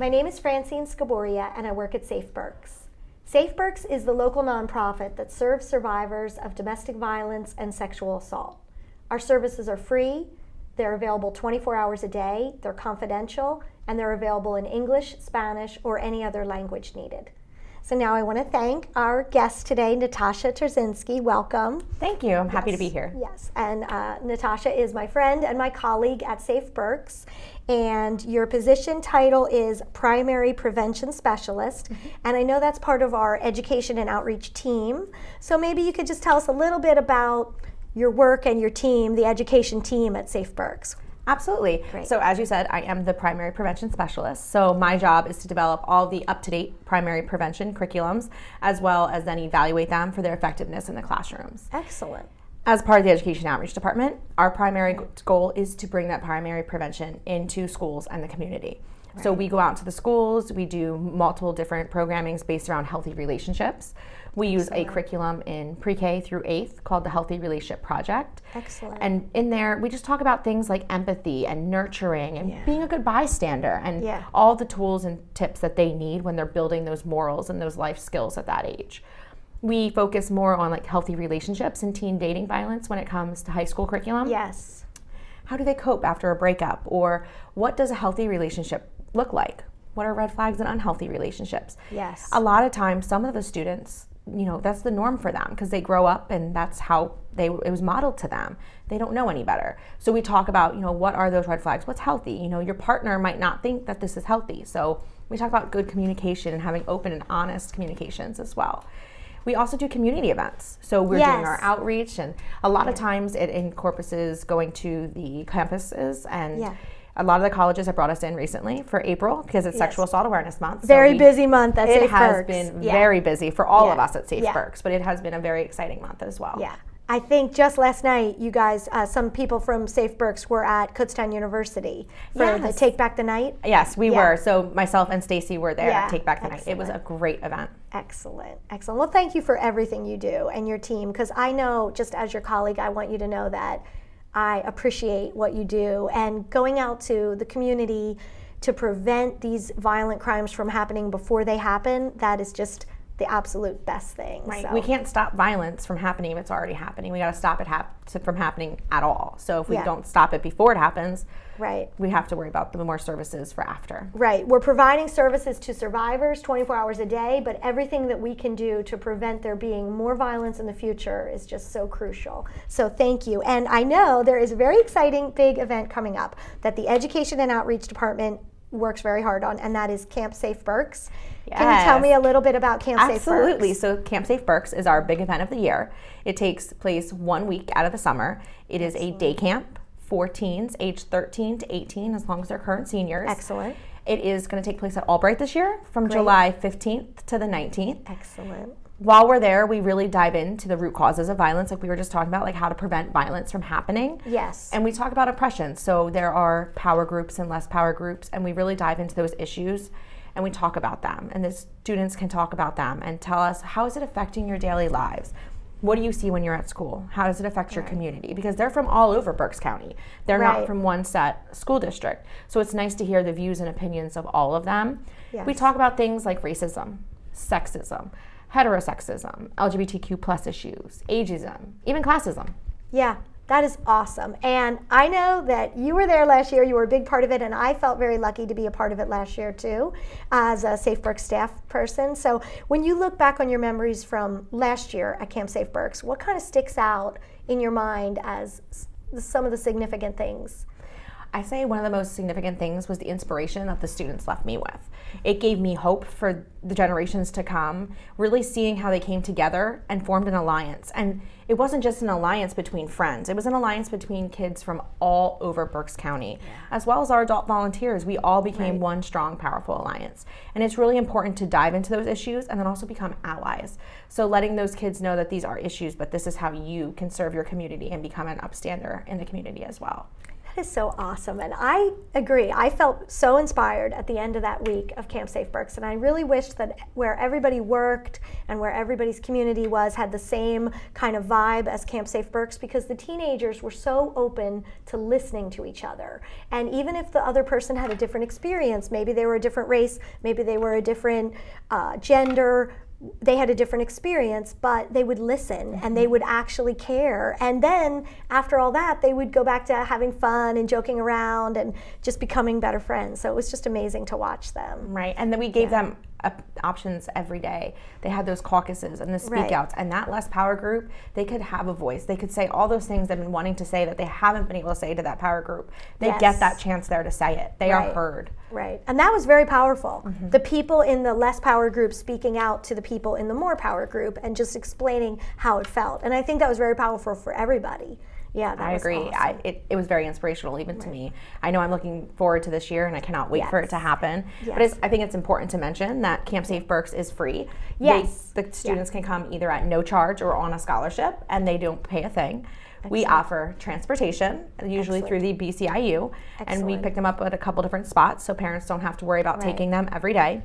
My name is Francine Scaboria, and I work at Safe Berks. Safe Berks is the local nonprofit that serves survivors of domestic violence and sexual assault. Our services are free, they're available 24 hours a day, they're confidential, and they're available in English, Spanish, or any other language needed. So now I want to thank our guest today, Natasha Turczynski. Welcome. Thank you. I'm happy to be here. Yes, and Natasha is my friend and my colleague at Safe Berks, and your position title is Primary Prevention Specialist, and I know that's part of our education and outreach team. So maybe you could just tell us a little bit about your work and your team, the education team at Safe Berks. Absolutely. Great. So as you said, I am the primary prevention specialist. So my job is to develop all the up-to-date primary prevention curriculums, as well as then evaluate them for their effectiveness in the classrooms. Excellent. As part of the Education Outreach Department, our primary goal is to bring that primary prevention into schools and the community. Right. So we go out to the schools, we do multiple different programmings based around healthy relationships. We use a curriculum in pre-K through 8th called the Healthy Relationship Project. Excellent. And in there, we just talk about things like empathy and nurturing and being a good bystander and all the tools and tips that they need when they're building those morals and those life skills at that age. We focus more on like healthy relationships and teen dating violence when it comes to high school curriculum. Yes. How do they cope after a breakup? Or what does a healthy relationship look like? What are red flags in unhealthy relationships? Yes. A lot of times, some of the students, that's the norm for them because they grow up and that's how it was modeled to them. They don't know any better. So we talk about, what are those red flags? What's healthy? Your partner might not think that this is healthy. So we talk about good communication and having open and honest communications as well. We also do community events. So we're doing our outreach, and a lot of times it encompasses going to the campuses, and a lot of the colleges have brought us in recently for April because it's Sexual Assault Awareness Month. Very busy month at Safe Berks. It has been very busy for all of us at Safe Berks, but it has been a very exciting month as well. Yeah. I think just last night, you guys, some people from Safe Berks were at Kutztown University for the Take Back the Night. Yes, we were. So myself and Stacy were there at Take Back the Night. It was a great event. Excellent. Excellent. Well, thank you for everything you do and your team, because I know, just as your colleague, I want you to know that I appreciate what you do, and going out to the community to prevent these violent crimes from happening before they happen, that is just the absolute best thing. Right. So. We can't stop violence from happening if it's already happening. We got to stop it from happening at all. So if we don't stop it before it happens, we have to worry about the more services for after. Right. We're providing services to survivors 24 hours a day, but everything that we can do to prevent there being more violence in the future is just so crucial. So thank you. And I know there is a very exciting big event coming up that the Education and Outreach Department works very hard on, and that is Camp Safe Berks. Yes. Can you tell me a little bit about Camp Safe Berks? Absolutely. So Camp Safe Berks is our big event of the year. It takes place 1 week out of the summer. It is a day camp for teens aged 13 to 18, as long as they're current seniors. Excellent. It is going to take place at Albright this year from July 15th to the 19th. Excellent. While we're there, we really dive into the root causes of violence, like we were just talking about, like how to prevent violence from happening. Yes. And we talk about oppression. So there are power groups and less power groups, and we really dive into those issues, and we talk about them. And the students can talk about them and tell us, how is it affecting your daily lives? What do you see when you're at school? How does it affect your community? Because they're from all over Berks County. They're not from one set school district. So it's nice to hear the views and opinions of all of them. Yes. We talk about things like racism, sexism, heterosexism, LGBTQ plus issues, ageism, even classism. Yeah, that is awesome. And I know that you were there last year, you were a big part of it, and I felt very lucky to be a part of it last year too, as a Safe Berks staff person. So when you look back on your memories from last year at Camp Safe Berks, what kind of sticks out in your mind as some of the significant things? I say one of the most significant things was the inspiration that the students left me with. It gave me hope for the generations to come, really seeing how they came together and formed an alliance. And it wasn't just an alliance between friends, it was an alliance between kids from all over Berks County, as well as our adult volunteers. We all became one strong, powerful alliance. And it's really important to dive into those issues and then also become allies. So letting those kids know that these are issues, but this is how you can serve your community and become an upstander in the community as well. That is so awesome. And I agree. I felt so inspired at the end of that week of Camp Safe Berks. And I really wished that where everybody worked and where everybody's community was had the same kind of vibe as Camp Safe Berks, because the teenagers were so open to listening to each other. And even if the other person had a different experience, maybe they were a different race, maybe they were a different gender, they had a different experience, but they would listen and they would actually care. And then after all that, they would go back to having fun and joking around and just becoming better friends. So it was just amazing to watch them. Right. And then we gave them options every day. They had those caucuses and the speak outs, and that less power group, they could have a voice. They could say all those things they've been wanting to say that they haven't been able to say to that power group. They get that chance there to say it. They are heard. Right. And that was very powerful. The people in the less power group speaking out to the people in the more power group and just explaining how it felt. And I think that was very powerful for everybody. Yeah, that I was agree. Awesome. It was very inspirational even to me. I know I'm looking forward to this year, and I cannot wait for it to happen. But I think it's important to mention that Camp Safe Berks is free. Yes. The students can come either at no charge or on a scholarship, and they don't pay a thing. We offer transportation, usually through the BCIU, and we pick them up at a couple different spots so parents don't have to worry about taking them every day.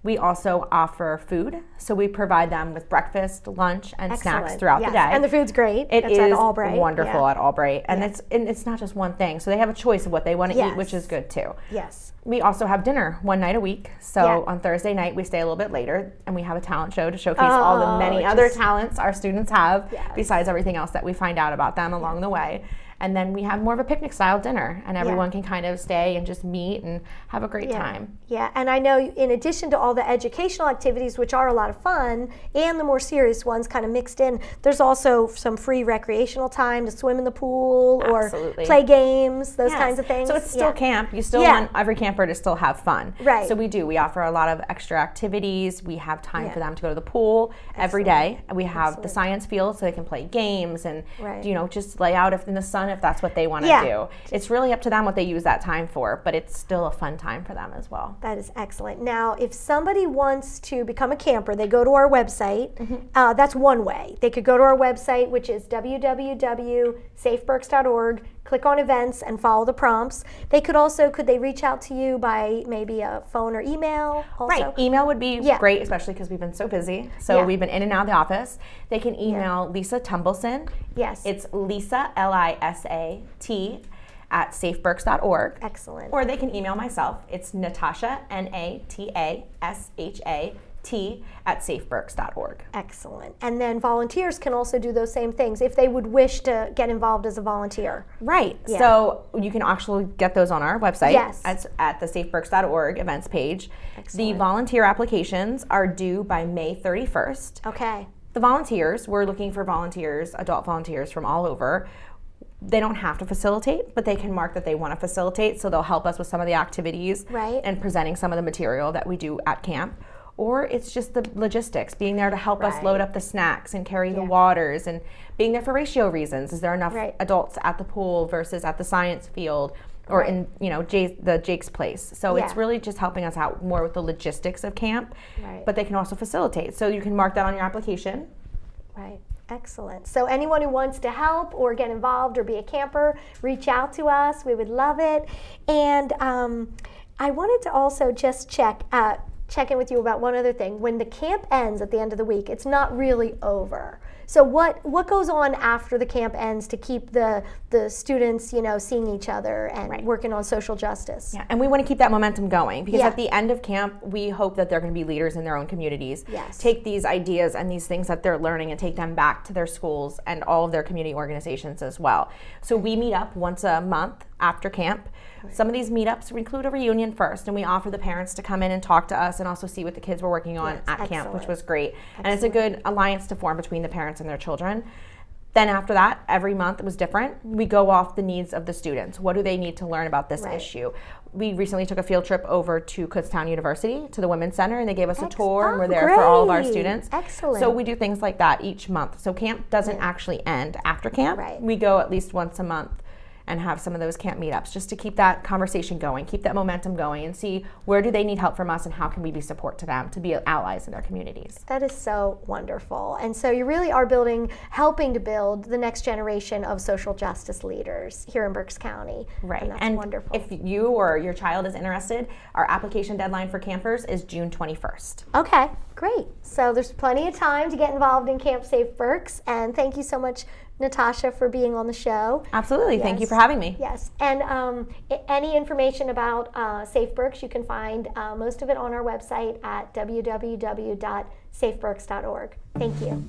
We also offer food, so we provide them with breakfast, lunch, and snacks throughout the day. And the food's great. It's at Albright. Wonderful at Albright, and it's not just one thing. So they have a choice of what they want to eat, which is good too. Yes. We also have dinner one night a week. So on Thursday night we stay a little bit later, and we have a talent show to showcase all the many other talents our students have, besides everything else that we find out about them along the way. And then we have more of a picnic style dinner, and everyone can kind of stay and just meet and have a great time. Yeah, and I know in addition to all the educational activities, which are a lot of fun, and the more serious ones kind of mixed in, there's also some free recreational time to swim in the pool or play games, those kinds of things. So it's still camp. You still want every camper to still have fun. Right. So we offer a lot of extra activities. We have time for them to go to the pool every day. We have the science field so they can play games and just lay out in the sun if that's what they want to do. It's really up to them what they use that time for, but it's still a fun time for them as well. That is excellent. Now, if somebody wants to become a camper, they go to our website. That's one way. They could go to our website, which is www.safeberks.org, click on events and follow the prompts. They could they reach out to you by maybe a phone or email also? Right. Email would be great, especially because we've been so busy. So we've been in and out of the office. They can email Lisa Tumbleson. Yes. It's Lisa, Lisat, at safeberks.org. Excellent. Or they can email myself. It's Natasha, Natashat, at safeberks.org. Excellent. And then volunteers can also do those same things if they would wish to get involved as a volunteer. Right. Yeah. So you can actually get those on our website at the safeberks.org events page. Excellent. The volunteer applications are due by May 31st. Okay. The volunteers, we're looking for volunteers, adult volunteers from all over. They don't have to facilitate, but they can mark that they want to facilitate, so they'll help us with some of the activities and presenting some of the material that we do at camp. Or it's just the logistics, being there to help us load up the snacks and carry the waters, and being there for ratio reasons. Is there enough adults at the pool versus at the science field or in Jake's place? So it's really just helping us out more with the logistics of camp, but they can also facilitate. So you can mark that on your application. Right. Excellent. So anyone who wants to help or get involved or be a camper, reach out to us. We would love it. And I wanted to also just check in with you about one other thing. When the camp ends at the end of the week, it's not really over. So what goes on after the camp ends to keep the students, seeing each other and working on social justice? Yeah, and we want to keep that momentum going because at the end of camp, we hope that they're going to be leaders in their own communities. Yes. Take these ideas and these things that they're learning and take them back to their schools and all of their community organizations as well. So we meet up once a month after camp. Some of these meetups include a reunion first, and we offer the parents to come in and talk to us and also see what the kids were working on at camp, which was great. And it's a good alliance to form between the parents and their children. Then after that, every month it was different. We go off the needs of the students. What do they need to learn about this issue? We recently took a field trip over to Kutztown University to the Women's Center, and they gave us a tour, and we're there for all of our students. Excellent. So we do things like that each month. So camp doesn't actually end after camp. We go at least once a month. and have some of those camp meetups just to keep that conversation going, keep that momentum going, and see where do they need help from us and how can we be support to them to be allies in their communities. That is so wonderful. And so you really are helping to build the next generation of social justice leaders here in Berks County. Right. And that's wonderful. If you or your child is interested, our application deadline for campers is June 21st. Okay, great. So there's plenty of time to get involved in Camp Safe Berks. And thank you so much, Natasha, for being on the show. Absolutely. Yes. Thank you for having me. Yes. And any information about Safe Berks, you can find most of it on our website at www.safeberks.org. Thank you.